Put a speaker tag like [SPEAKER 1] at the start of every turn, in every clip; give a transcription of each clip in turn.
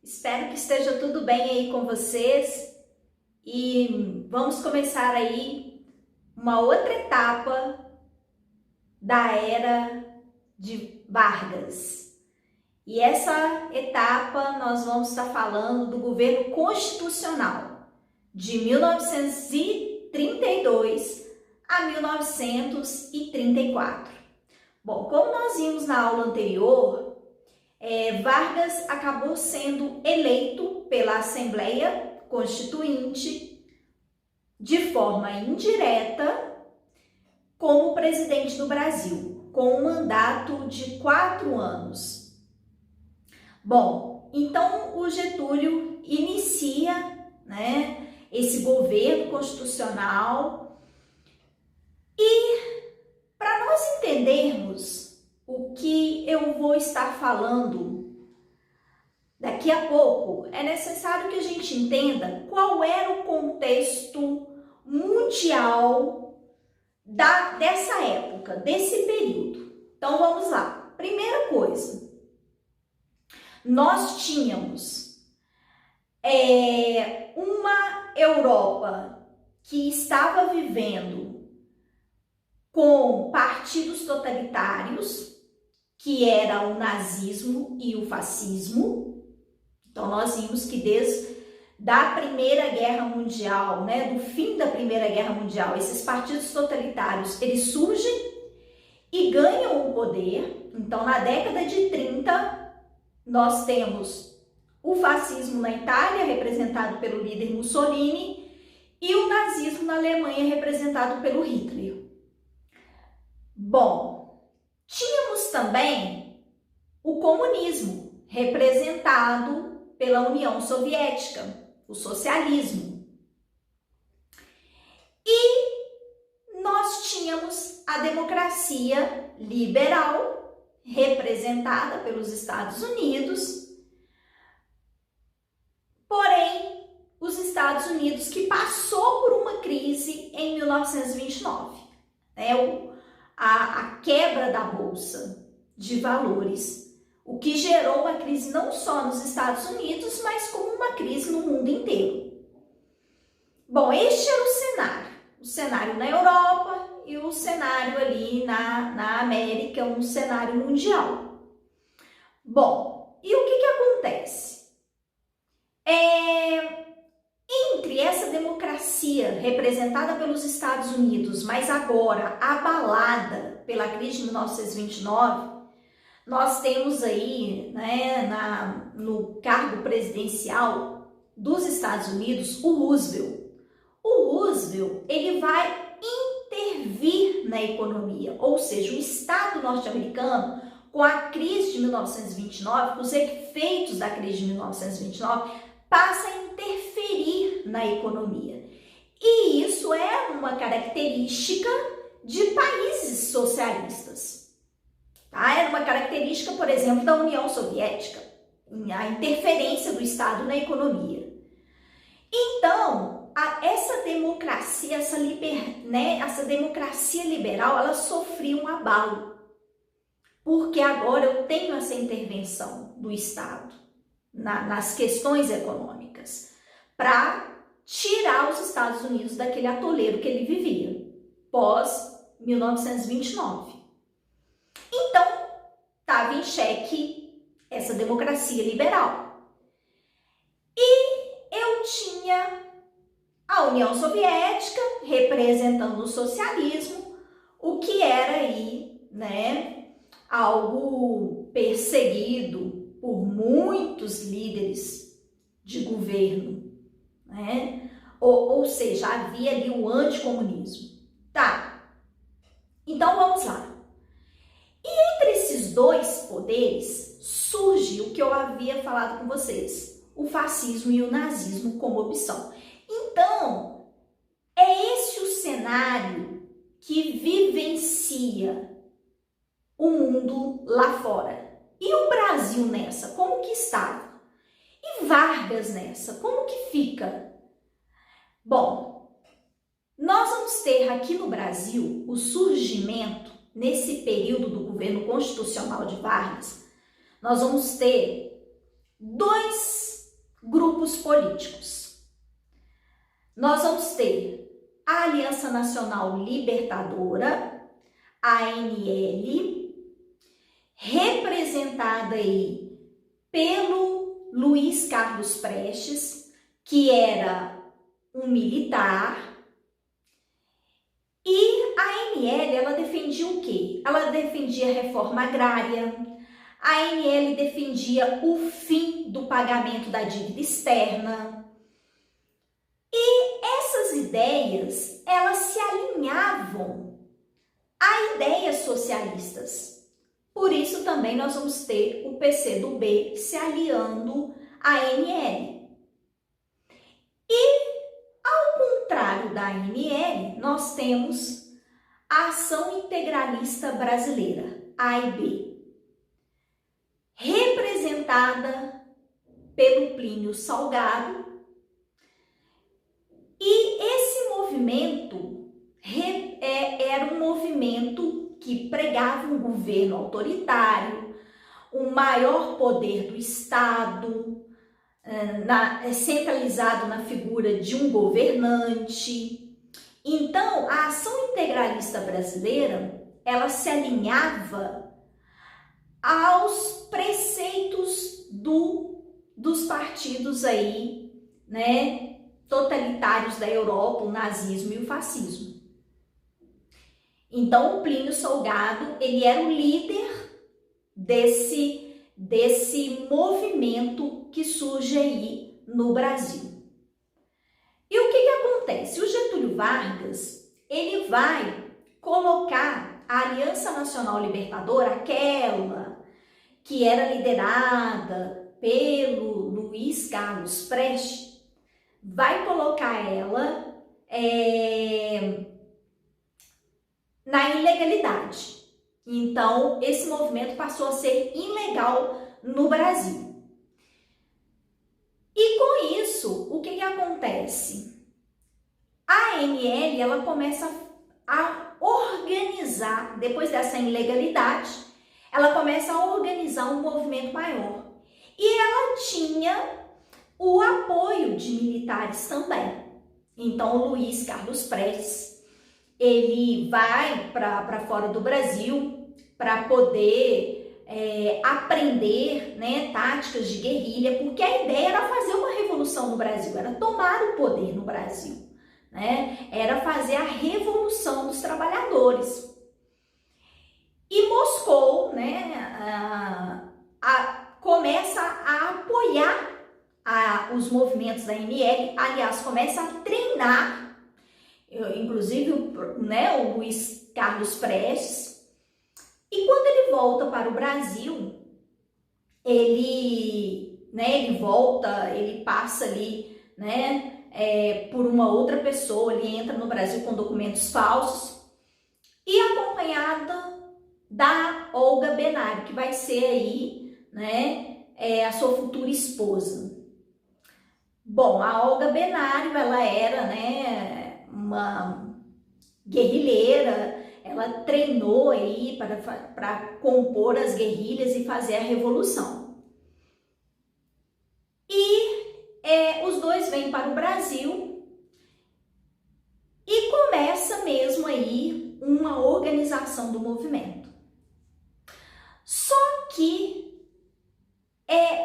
[SPEAKER 1] Espero que esteja tudo bem aí com vocês e vamos começar aí uma outra etapa da era de Vargas. E essa etapa nós vamos estar falando do governo constitucional de 1932 a 1934. Bom, como nós vimos na aula anterior, Vargas acabou sendo eleito pela Assembleia Constituinte de forma indireta como presidente do Brasil, com um mandato de 4 anos. Bom, então o Getúlio inicia, esse governo constitucional e para nós entendermos o que eu vou estar falando daqui a pouco, é necessário que a gente entenda qual era o contexto mundial dessa época, desse período. Então vamos lá. Primeira coisa, nós tínhamos uma Europa que estava vivendo com partidos totalitários, que era o nazismo e o fascismo. Então nós vimos que desde da Primeira Guerra Mundial, do fim da Primeira Guerra Mundial, esses partidos totalitários, eles surgem e ganham o poder. Então na década de 30, nós temos o fascismo na Itália, representado pelo líder Mussolini, e o nazismo na Alemanha, representado pelo Hitler. Bom, tínhamos também o comunismo, representado pela União Soviética, o socialismo. E nós tínhamos a democracia liberal, representada pelos Estados Unidos, porém, os Estados Unidos que passou por uma crise em 1929, a quebra da Bolsa de Valores, o que gerou uma crise não só nos Estados Unidos, mas como uma crise no mundo inteiro. Bom, este era o cenário na Europa e o cenário ali na América, um cenário mundial. Bom, e o que acontece? Entre essa democracia representada pelos Estados Unidos, mas agora abalada pela crise de 1929, nós temos aí, no cargo presidencial dos Estados Unidos, o Roosevelt. O Roosevelt, ele vai intervir na economia, ou seja, o Estado norte-americano, com a crise de 1929, com os efeitos da crise de 1929, passa a interferir na economia. E isso é uma característica de países socialistas. Era uma característica, por exemplo, da União Soviética, a interferência do Estado na economia. Então, essa democracia, essa democracia liberal, ela sofreu um abalo, porque agora eu tenho essa intervenção do Estado nas questões econômicas, para tirar os Estados Unidos daquele atoleiro que ele vivia, pós 1929. Então, estava em xeque essa democracia liberal. E eu tinha a União Soviética representando o socialismo, o que era aí, algo perseguido por muitos líderes de governo, ou seja, havia ali o anticomunismo. Então vamos lá. E entre esses dois poderes surge o que eu havia falado com vocês, o fascismo e o nazismo como opção. Então, é esse o cenário que vivencia o mundo lá fora. E o Brasil nessa, como que estava? E Vargas nessa, como que fica? Bom, nós vamos ter aqui no Brasil o surgimento, nesse período do governo constitucional de Vargas, nós vamos ter dois grupos políticos. Nós vamos ter a Aliança Nacional Libertadora, ANL, representada aí pelo Luiz Carlos Prestes, que era um militar. E a ANL, ela defendia o quê? Ela defendia a reforma agrária, a ANL defendia o fim do pagamento da dívida externa. E essas ideias, elas se alinhavam a ideias socialistas. Por isso também nós vamos ter o PCdoB se aliando à ANL. E, ao contrário da ANL, nós temos a Ação Integralista Brasileira, AIB, representada pelo Plínio Salgado. E esse movimento era um movimento que pregava um governo autoritário, um maior poder do Estado, centralizado na figura de um governante. Então, a Ação Integralista Brasileira, ela se alinhava aos preceitos dos partidos aí, né, totalitários da Europa, o nazismo e o fascismo. Então, o Plínio Salgado, ele era o líder desse movimento que surge aí no Brasil. E o que acontece? O Getúlio Vargas, ele vai colocar a Aliança Nacional Libertadora, aquela que era liderada pelo Luiz Carlos Prestes, vai colocar ela na ilegalidade. Então, esse movimento passou a ser ilegal no Brasil. E com isso, o que acontece? A ANL, ela começa a organizar, depois dessa ilegalidade, ela começa a organizar um movimento maior. E ela tinha o apoio de militares também. Então, o Luiz Carlos Prestes, ele vai para fora do Brasil para poder aprender, né, táticas de guerrilha, porque a ideia era fazer uma revolução no Brasil, era tomar o poder no Brasil, né? Era fazer a revolução dos trabalhadores. E Moscou, né, começa a apoiar os movimentos da ANL, aliás, começa a treinar, inclusive, né, o Luiz Carlos Prestes. E quando ele volta para o Brasil, ele passa ali, né, por uma outra pessoa, ele entra no Brasil com documentos falsos e acompanhada da Olga Benário, que vai ser aí, né, a sua futura esposa. Bom, a Olga Benário, ela era, né, uma guerrilheira. Ela treinou aí para compor as guerrilhas e fazer a revolução. E os dois vêm para o Brasil e começa mesmo aí uma organização do movimento. Só que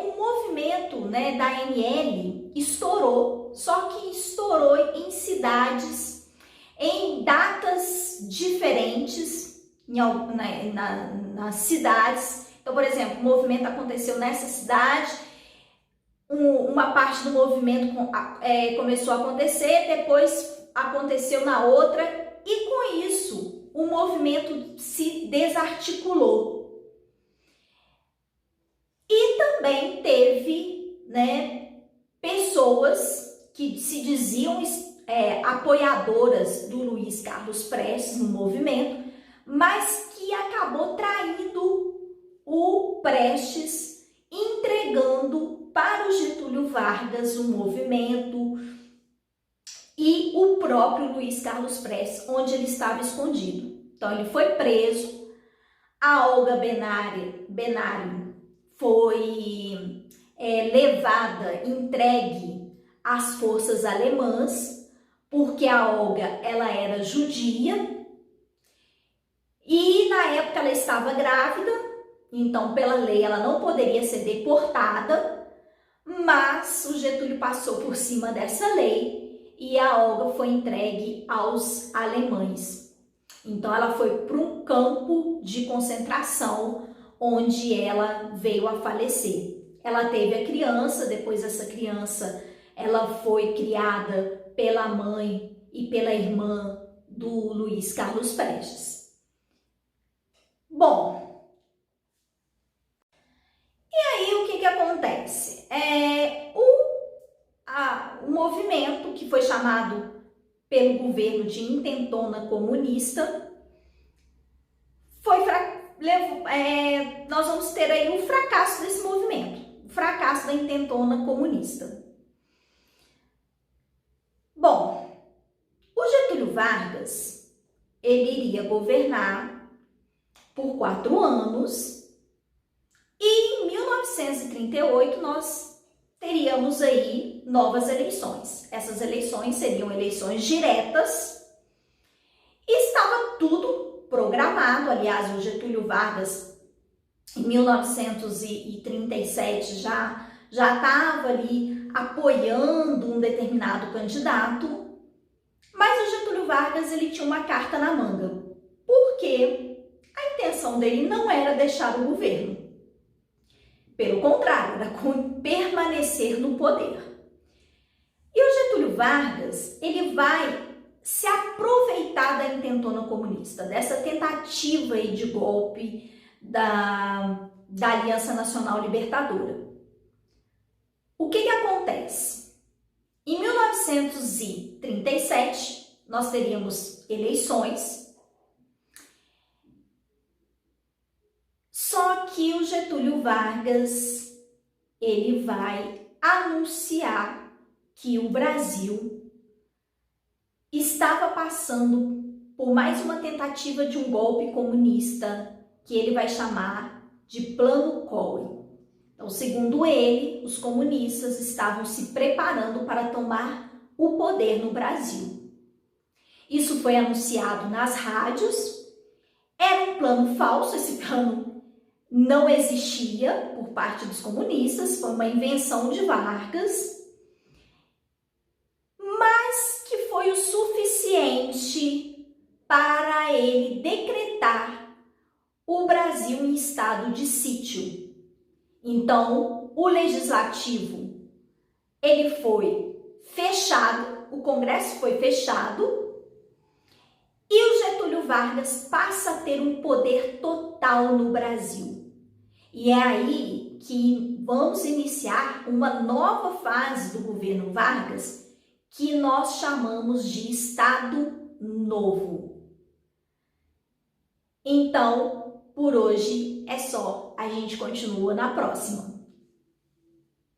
[SPEAKER 1] o movimento, né, da ANL estourou, só que estourou em cidades, em datas diferentes, nas cidades. Então, por exemplo, o movimento aconteceu nessa cidade, uma parte do movimento começou a acontecer, depois aconteceu na outra, e com isso o movimento se desarticulou. E também teve, né, pessoas que se diziam apoiadoras do Luiz Carlos Prestes no movimento, mas que acabou traindo o Prestes, entregando para o Getúlio Vargas o movimento e o próprio Luiz Carlos Prestes, onde ele estava escondido. Então, ele foi preso, a Olga Benário foi levada, entregue às forças alemãs, porque a Olga ela era judia e na época ela estava grávida, então pela lei ela não poderia ser deportada, mas o Getúlio passou por cima dessa lei e a Olga foi entregue aos alemães. Então ela foi para um campo de concentração onde ela veio a falecer. Ela teve a criança, depois essa criança ela foi criada pela mãe e pela irmã do Luiz Carlos Prestes. Bom, e aí o que acontece? O movimento que foi chamado pelo governo de intentona comunista nós vamos ter aí um fracasso desse movimento, o fracasso da intentona comunista. Bom, o Getúlio Vargas, ele iria governar por 4 anos e em 1938 nós teríamos aí novas eleições. Essas eleições seriam eleições diretas e estava tudo programado. Aliás, o Getúlio Vargas, em 1937, já estava ali apoiando um determinado candidato, mas o Getúlio Vargas ele tinha uma carta na manga, porque a intenção dele não era deixar o governo. Pelo contrário, era permanecer no poder. E o Getúlio Vargas, ele vai se aproveitar da intentona comunista, dessa tentativa aí de golpe da Aliança Nacional Libertadora. O que acontece? Em 1937, nós teríamos eleições, só que o Getúlio Vargas, ele vai anunciar que o Brasil estava passando por mais uma tentativa de um golpe comunista que ele vai chamar de Plano Collor. Então, segundo ele, os comunistas estavam se preparando para tomar o poder no Brasil. Isso foi anunciado nas rádios, era um plano falso, esse plano não existia por parte dos comunistas, foi uma invenção de Vargas, mas que foi o suficiente para ele decretar o Brasil em estado de sítio. Então, o legislativo, ele foi fechado, o Congresso foi fechado e o Getúlio Vargas passa a ter um poder total no Brasil. E é aí que vamos iniciar uma nova fase do governo Vargas, que nós chamamos de Estado Novo. Então, por hoje é só. A gente continua na próxima.